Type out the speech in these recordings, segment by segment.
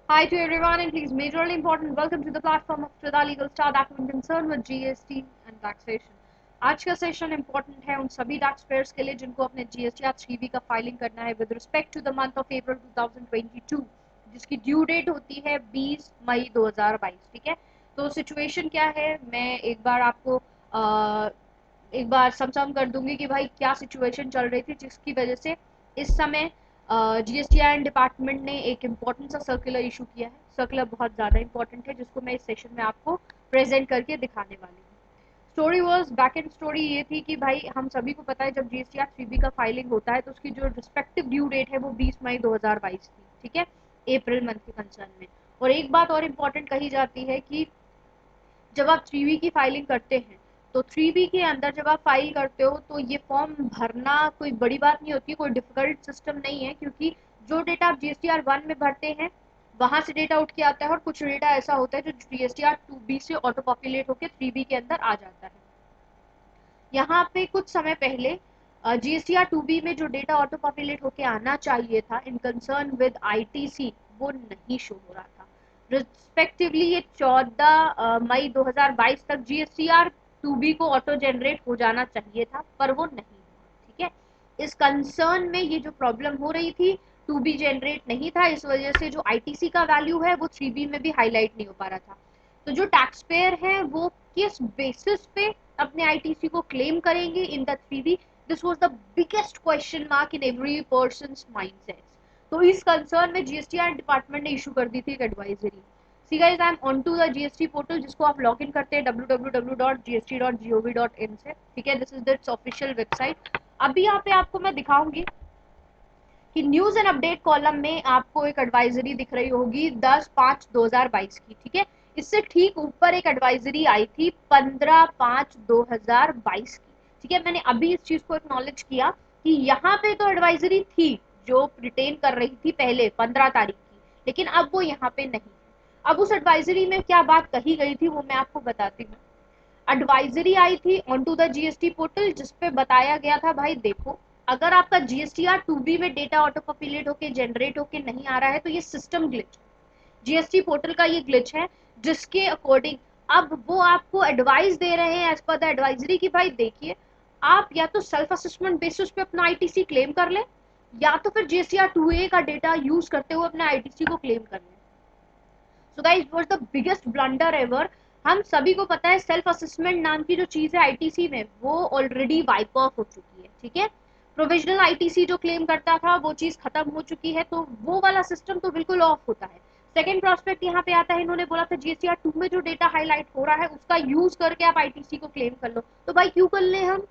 Hi to everyone and please majorly important welcome to the platform of Trida Legal Star that will concern with GST and taxation. आज का session important है उन सभी tax payers के लिए जिनको अपने जीएसटी या 3B का फाइलिंग करना है with respect to the month of April 2022 जिसकी ड्यू डेट होती है 20 मई 2022। ठीक है, तो सिचुएशन क्या है मैं एक बार आपको एक बार सम कर दूंगी कि भाई क्या सिचुएशन चल रही थी जिसकी वजह से इस समय जीएसटीआई डिपार्टमेंट ने एक इम्पोर्टेंट सा सर्कुलर इशू किया है। सर्कुलर बहुत ज़्यादा इंपॉर्टेंट है जिसको मैं इस सेशन में आपको प्रेजेंट करके दिखाने वाली हूँ। Story was back and story ये थी कि भाई हम सभी को पता है जब जीएसटीआर 3B का फाइलिंग होता है तो उसकी जो रिस्पेक्टिव ड्यू डेट है वो 20 मई 2022 थी। ठीक है, अप्रैल मंथ के कंसर्न में। और एक बात और इम्पोर्टेंट कही जाती है कि जब आप 3B की फाइलिंग करते हैं तो 3B के अंदर जब आप फाइल करते हो तो ये फॉर्म भरना कोई बड़ी बात नहीं होती, कोई डिफिकल्ट सिस्टम नहीं है, क्योंकि जो डेटा आप जीएसटीआर 1 में भरते हैं वहां से डेटा उठ के आता है और कुछ डेटा ऐसा होता है जो जीएसटीआर 2B से ऑटो पॉपुलेट होकर 3B के अंदर आ जाता है। यहाँ पे कुछ समय पहले जीएसटीआर 2B में जो डेटा ऑटो पॉपुलेट होके आना चाहिए था इन कंसर्न विद आईटीसी वो नहीं शो हो रहा था। रिस्पेक्टिवली ये 14 मई 2022 तक जीएसटीआर 2B को ऑटो जनरेट हो जाना चाहिए था पर वो नहीं हुआ। ठीक है, इस कंसर्न में ये जो प्रॉब्लम हो रही थी 2B जनरेट नहीं था, इस वजह से जो आईटीसी का वैल्यू है वो 3B में भी हाईलाइट नहीं हो पा रहा था। तो जो टैक्स पेयर है वो किस बेसिस पे अपने आईटीसी को क्लेम करेंगे in the 3B, this was the biggest question mark in every persons mindset. तो इस कंसर्न में जीएसटीआर डिपार्टमेंट ने इशू कर दी थी एक advisory. See guys, I am on to the GST portal जिसको आप लॉग इन करते हैं www.gst.gov.in से। ठीक है, this is its official website. अभी यहाँ पे आपको मैं दिखाऊंगी कि न्यूज एंड अपडेट कॉलम में आपको एक एडवाइजरी दिख रही होगी 10/5/2022 की। ठीक है, इससे ठीक ऊपर एक एडवाइजरी आई थी 15/5/2022 की। ठीक है, मैंने अभी इस चीज को एक्नॉलेज किया कि यहाँ पे तो एडवाइजरी थी जो रिटेन कर रही थी पहले 15 तारीख की, लेकिन अब वो यहाँ पे नहीं है। अब उस एडवाइजरी में क्या बात कही गई थी वो मैं आपको बताती हूँ। एडवाइजरी आई थी on to the GST portal जिसपे बताया गया था भाई देखो, अगर आपका जीएसटीआर 2B में डेटा ऑटो पॉपुलेट होके जनरेट होके नहीं आ रहा है तो ये सिस्टम ग्लिच, जीएसटी पोर्टल का ये ग्लिच है जिसके अकॉर्डिंग अब वो आपको एडवाइस दे रहे हैं एज पर द एडवाइजरी की भाई देखिए, आप या तो सेल्फ असेसमेंट बेसिस पे अपना आईटीसी क्लेम कर ले या तो फिर जीएसटीआर 2A का डेटा यूज करते हुए अपने आईटीसी को क्लेम कर ले। So guys, was the biggest blunder ever. हम सभी को पता है सेल्फ असेसमेंट नाम की जो चीज है आईटीसी में वो ऑलरेडी वाइप ऑफ हो चुकी है। ठीक है, प्रोविजनल आईटीसी जो क्लेम करता था वो चीज खत्म हो चुकी है, तो वो वाला सिस्टम तो बिल्कुल ऑफ होता है। सेकेंड प्रोस्पेक्ट यहाँ पे आता है, इन्होंने बोला था जीएसटीआर 2 में जो डेटा हाईलाइट हो रहा है उसका यूज करके आप आईटीसी को क्लेम कर लो। तो भाई क्यों कर ले हम,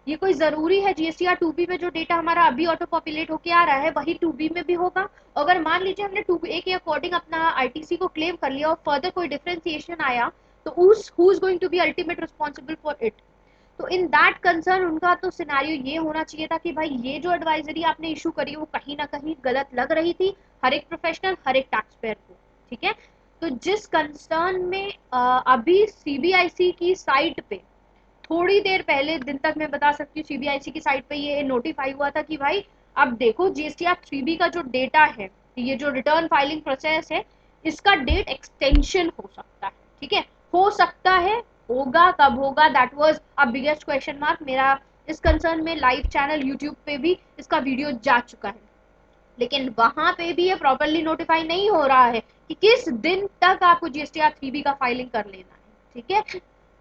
ये कोई जरूरी है जीएसटीआर 2B में जो डेटा हमारा अभी ऑटो पॉपुलेट होके आ रहा है वही 2B में भी होगा? अगर मान लीजिए हमने 2A के अकॉर्डिंग अपना आईटीसी को क्लेम कर लिया और फर्दर कोई डिफरेंशिएशन आया तो who is going to be ultimate responsible for it? तो इन दैट कंसर्न उनका तो सिनेरियो ये होना चाहिए था कि भाई ये जो एडवाइजरी आपने इशू करी वो कहीं ना कहीं गलत लग रही थी हर एक प्रोफेशनल हर एक टैक्स पेयर को। ठीक है, तो जिस कंसर्न में अभी सीबीआईसी की साइट पे थोड़ी देर पहले दिन तक मैं बता सकती हूँ सीबीआईसी की साइट पे ये नोटिफाई हुआ था कि भाई अब देखो जीएसटीआर 3B का जो डेटा है, ये जो रिटर्न फाइलिंग प्रोसेस है इसका डेट एक्सटेंशन हो सकता है। ठीक है, हो सकता है, होगा कब होगा that was a biggest question mark. मेरा इस कंसर्न में लाइव चैनल यूट्यूब पे भी इसका वीडियो जा चुका है, लेकिन वहां पे भी ये प्रॉपरली नोटिफाई नहीं हो रहा है कि किस दिन तक आपको जीएसटीआर 3B का फाइलिंग कर लेना है। ठीक है,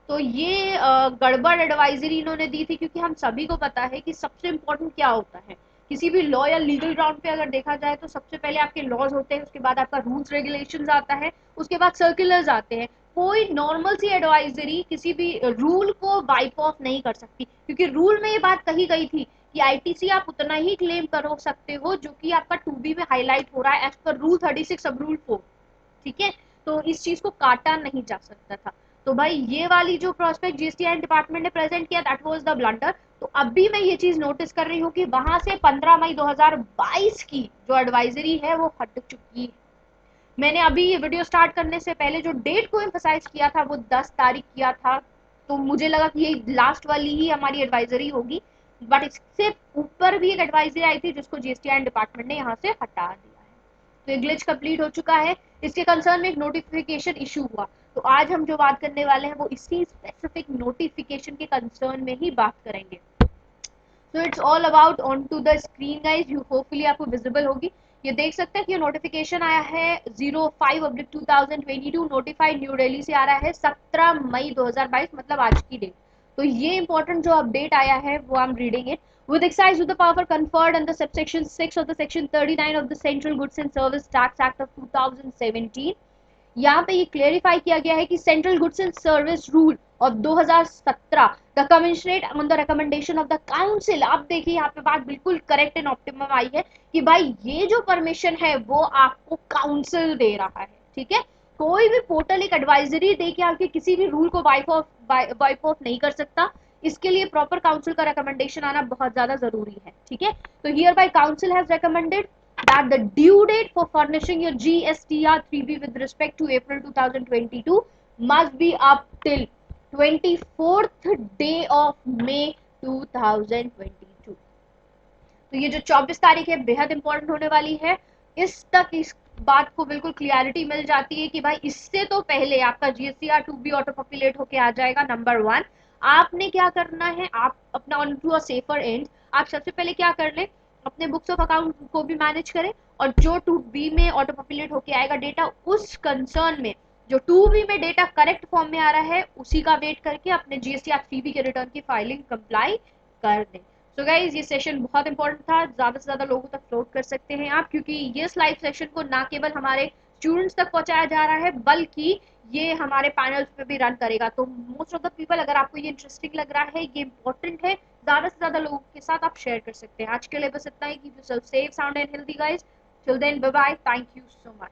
तो ये गड़बड़ एडवाइजरी इन्होंने दी थी, क्योंकि हम सभी को पता है कि सबसे इम्पोर्टेंट क्या होता है किसी भी लॉ या लीगल ग्राउंड पे अगर देखा जाए तो सबसे पहले आपके लॉज होते हैं, उसके बाद आपका रूल्स रेगुलेशंस आता है, उसके बाद सर्कुलर्स आते हैं। कोई नॉर्मल सी एडवाइजरी किसी भी रूल को वाइप ऑफ नहीं कर सकती, क्योंकि रूल में ये बात कही गई थी कि आईटीसी आप उतना ही क्लेम कर सकते हो जो कि आपका 2B में हाईलाइट हो रहा है एज पर रूल 36 सब रूल 4। ठीक है, तो इस चीज को काटा नहीं जा सकता था। तो भाई ये वाली जो प्रोस्पेक्ट जीएसटीआई डिपार्टमेंट ने प्रेजेंट किया दैट वाज द ब्लंडर। तो अभी मैं ये चीज नोटिस कर रही हूँ कि वहां से 15 मई 2022 की जो एडवाइजरी है वो हट चुकी है। मैंने अभी ये वीडियो स्टार्ट करने से पहले जो डेट को एम्फसाइज किया था वो 10 तारीख किया था, तो मुझे लगा कि ये लास्ट वाली ही हमारी एडवाइजरी होगी, बट इससे ऊपर भी एक एडवाइजरी आई थी जिसको जीएसटीआई डिपार्टमेंट ने यहाँ से हटा दिया है। तो ये ग्लिच कंप्लीट हो चुका है। इसके कंसर्न में एक नोटिफिकेशन इशू हुआ, तो आज हम जो बात करने वाले हैं वो इसी स्पेसिफिक नोटिफिकेशन के कंसर्न में ही बात करेंगे। So it's all about on to the screen guys, you hopefully आपको विजिबल होगी। ये देख सकते हैं कि ये नोटिफिकेशन आया है 05/2022, नोटिफाइड न्यू दिल्ली से आ रहा है 17 मई 2022, मतलब आज की डेट। तो ये इंपॉर्टेंट जो अपडेट आया है वो I am reading it. With exercise of the power conferred under subsection 6 of the section 39 of the Central Goods and Service Tax Act of 2017, यहाँ पे ये क्लेरिफाई किया गया है कि central goods and service rule of 2017 the commissionerate on the recommendation of the council. आप देखिए यहाँ पे बात बिल्कुल करेक्ट एंड ऑप्टिमम आई है कि भाई ये जो परमिशन है वो आपको काउंसिल दे रहा है, ठीक है। कोई भी पोर्टल एक एडवाइजरी दे के आपके किसी भी रूल को वाइप ऑफ नहीं कर सकता। इसके लिए प्रॉपर काउंसिल का रिकमेंडेशन आना बहुत ज्यादा जरूरी है, ठीक है। तो here bye council has recommended that the due date for furnishing your GSTR 3B with respect to April 2022 must be up till 24th day of May 2022। तो ये जो 24 तारीख है बेहद इंपॉर्टेंट होने वाली है। इस बात को बिल्कुल क्लियरिटी मिल जाती है कि भाई इससे तो पहले आपका GSTR 2B ऑटो पॉपुलेट होके आ जाएगा। नंबर 1, आपने क्या करना है, आप अपना on to a safer end, आप सबसे पहले क्या कर ले, अपने बुक्स ऑफ अकाउंट को भी मैनेज करें, और जो 2B में ऑटो पॉपुलेट होके आएगा डेटा, उस कंसर्न में जो 2B में डेटा करेक्ट फॉर्म में आ रहा है उसी का वेट करके अपने GSTR 3B के रिटर्न की फाइलिंग कंप्लाई कर दें। सो गाइज ये सेशन बहुत इंपॉर्टेंट था, ज्यादा से ज्यादा लोगों तक फ्लोट कर सकते हैं आप, क्योंकि ये लाइव सेशन को ना केवल हमारे स्टूडेंट्स तक पहुंचाया जा रहा है बल्कि ये हमारे पैनल्स पे भी रन करेगा। तो मोस्ट ऑफ द पीपल, अगर आपको ये इंटरेस्टिंग लग रहा है, ये इंपॉर्टेंट है, ज्यादा से ज्यादा लोगों के साथ आप शेयर कर सकते हैं। आज के लिए बस इतना ही। Keep yourself safe, sound and healthy guys. Till then, bye bye, thank you so much.